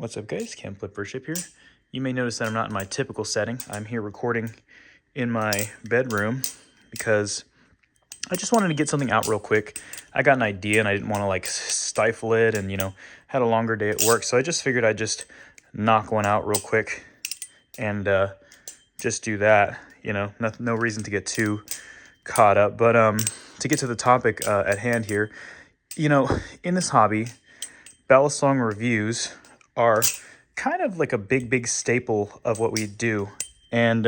What's up, guys? Cam Flippership here. You may notice that I'm not in my typical setting. I'm here recording in my bedroom because I just wanted to get something out real quick. I got an idea and I didn't want to like stifle it and, had a longer day at work. So I just figured I'd just knock one out real quick and just do that. No reason to get too caught up. But to get to the topic at hand here, in this hobby, ballad song reviews are kind of like a big staple of what we do. And,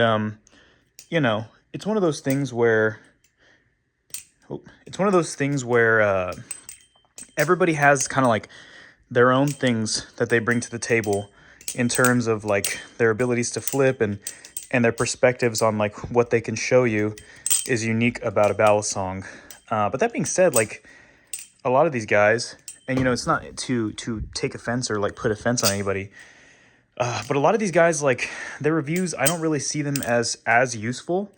it's one of those things where everybody has kind of like their own things that they bring to the table in terms of like their abilities to flip and their perspectives on like what they can show you is unique about a ballad song. But that being said, like a lot of these guys, and it's not to take offense or like put offense on anybody, but a lot of these guys, like their reviews, I don't really see them as useful.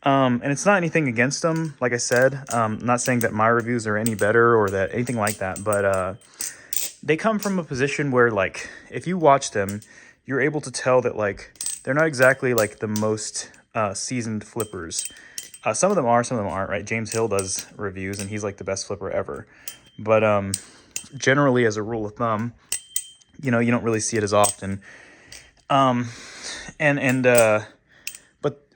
And it's not anything against them. Like I said, I'm not saying that my reviews are any better or that anything like that, but they come from a position where like if you watch them, you're able to tell that like they're not exactly like the most seasoned flippers. Some of them are, some of them aren't, right? James Hill does reviews and he's like the best flipper ever. But generally, as a rule of thumb, you don't really see it as often. But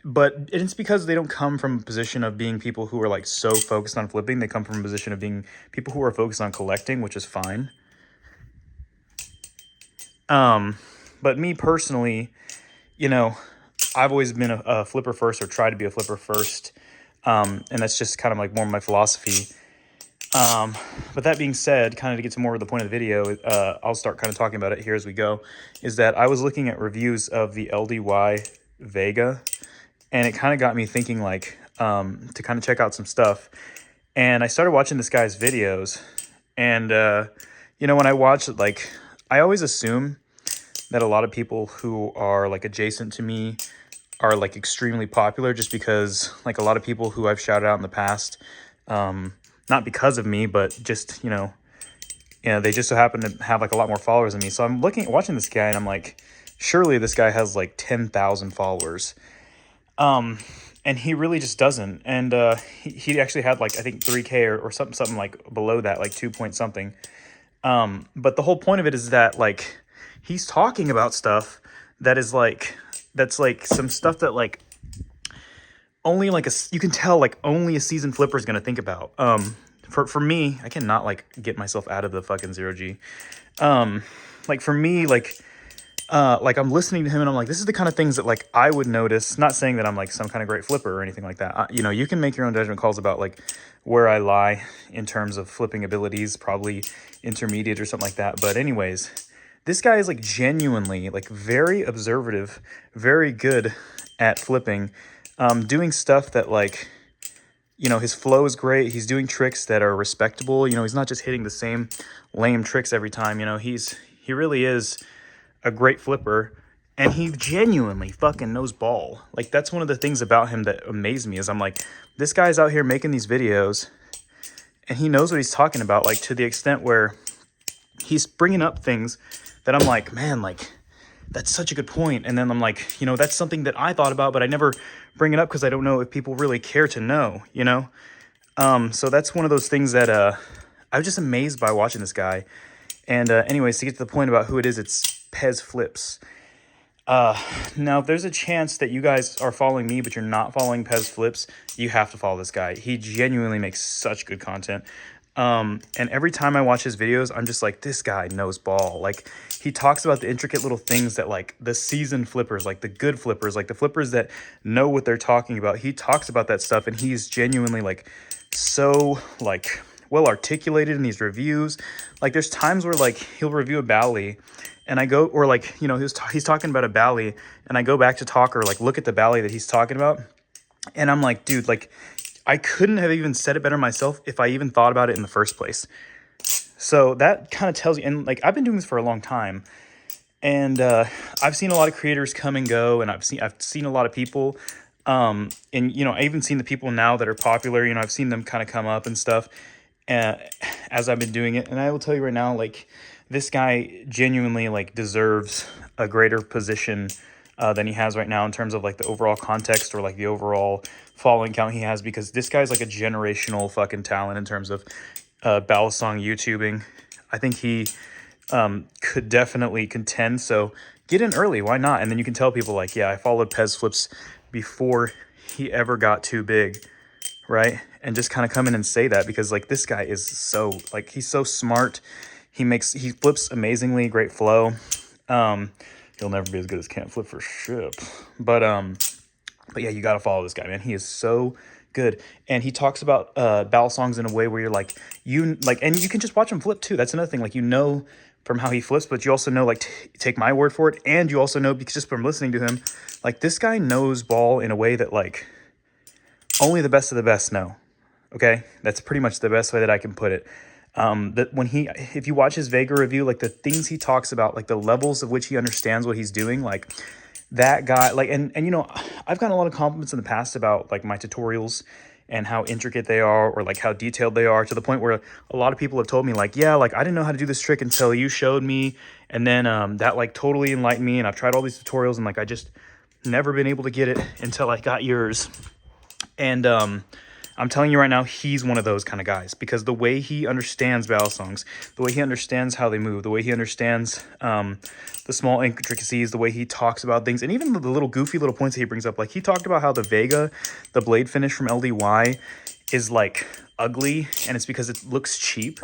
it's because they don't come from a position of being people who are like so focused on flipping. They come from a position of being people who are focused on collecting, which is fine. But me personally, I've always been a flipper first or tried to be a flipper first. And that's just kind of like more my philosophy. But that being said, kind of to get to more of the point of the video, I'll start kind of talking about it here as we go, is that I was looking at reviews of the LDY Vega, and it kind of got me thinking like, to kind of check out some stuff. And I started watching this guy's videos, and, when I watch it, like, I always assume that a lot of people who are like adjacent to me are like extremely popular just because like a lot of people who I've shouted out in the past, not because of me, but just, they just so happen to have like a lot more followers than me. So I'm watching this guy and I'm like, surely this guy has like 10,000 followers. And he really just doesn't. And he actually had like, I think 3K or something like below that, like 2 point something. But the whole point of it is that like, he's talking about stuff that's like some stuff that like only like you can tell like only a seasoned flipper is going to think about. For me, I cannot like get myself out of the fucking 0G. Like for me, like I'm listening to him and I'm like, this is the kind of things that like I would notice. Not saying that I'm like some kind of great flipper or anything like that. You can make your own judgment calls about like where I lie in terms of flipping abilities, probably intermediate or something like that. But anyways, this guy is like genuinely like very observative, very good at flipping, doing stuff that like, his flow is great. He's doing tricks that are respectable. He's not just hitting the same lame tricks every time. He really is a great flipper, and he genuinely fucking knows ball. Like that's one of the things about him that amazed me is I'm like, this guy's out here making these videos and he knows what he's talking about, like to the extent where he's bringing up things that I'm like, man, like that's such a good point. And then I'm like, that's something that I thought about, but I never bring it up because I don't know if people really care to know, So that's one of those things that I was just amazed by watching this guy. And anyways, to get to the point about who it is, it's Pez Flips. Now, if there's a chance that you guys are following me, but you're not following Pez Flips, you have to follow this guy. He genuinely makes such good content. And every time I watch his videos, I'm just like, this guy knows ball. Like he talks about the intricate little things that like the seasoned flippers, like the good flippers, like the flippers that know what they're talking about. He talks about that stuff and he's genuinely like so like well articulated in these reviews. Like there's times where like he'll review a Bally and I go, or like, he's talking about a Bally and I go back to talk or like look at the Bally that he's talking about. And I'm like, dude, like I couldn't have even said it better myself if I even thought about it in the first place. So that kind of tells you, and like I've been doing this for a long time, and I've seen a lot of creators come and go, and I've seen a lot of people, and I even seen the people now that are popular. I've seen them kind of come up and stuff, as I've been doing it. And I will tell you right now, like this guy genuinely like deserves a greater position than he has right now in terms of like the overall context or like the overall following count he has, because this guy's like a generational fucking talent in terms of battle song YouTubing. I think he could definitely contend. So get in early, why not? And then you can tell people like, yeah, I followed Pez Flips before he ever got too big, right? And just kind of come in and say that, because like this guy is so like, he's so smart. He flips amazingly, great flow. He'll never be as good as Can't Flip for Ship, but yeah, you gotta follow this guy, man. He is so good, and he talks about battle songs in a way where you're like, and you can just watch him flip too. That's another thing, like, you know, from how he flips, but you also know, like, take my word for it, and you also know because just from listening to him, like, this guy knows ball in a way that like only the best of the best know. Okay, that's pretty much the best way that I can put it. That when if you watch his Vega review, like the things he talks about, like the levels of which he understands what he's doing, like that guy, like, and you know, I've gotten a lot of compliments in the past about like my tutorials and how intricate they are, or like how detailed they are, to the point where a lot of people have told me like, yeah, like I didn't know how to do this trick until you showed me, and then that like totally enlightened me, and I've tried all these tutorials and like I just never been able to get it until I got yours. And I'm telling you right now, he's one of those kind of guys, because the way he understands battle songs, the way he understands how they move, the way he understands the small intricacies, the way he talks about things, and even the little goofy little points that he brings up. Like he talked about how the Vega, the blade finish from LDY, is like ugly, and it's because it looks cheap,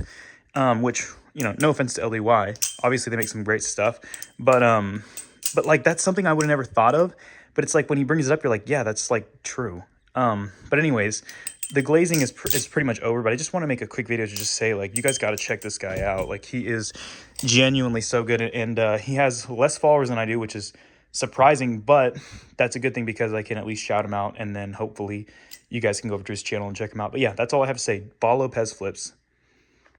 which, you know, no offense to LDY. Obviously, they make some great stuff, but like that's something I would have never thought of. But it's like when he brings it up, you're like, yeah, that's like true. But anyways, the glazing is pretty much over, but I just want to make a quick video to just say, like, you guys got to check this guy out. Like, he is genuinely so good, and he has less followers than I do, which is surprising, but that's a good thing because I can at least shout him out, and then hopefully you guys can go over to his channel and check him out. But yeah, that's all I have to say. Follow Pez Flips.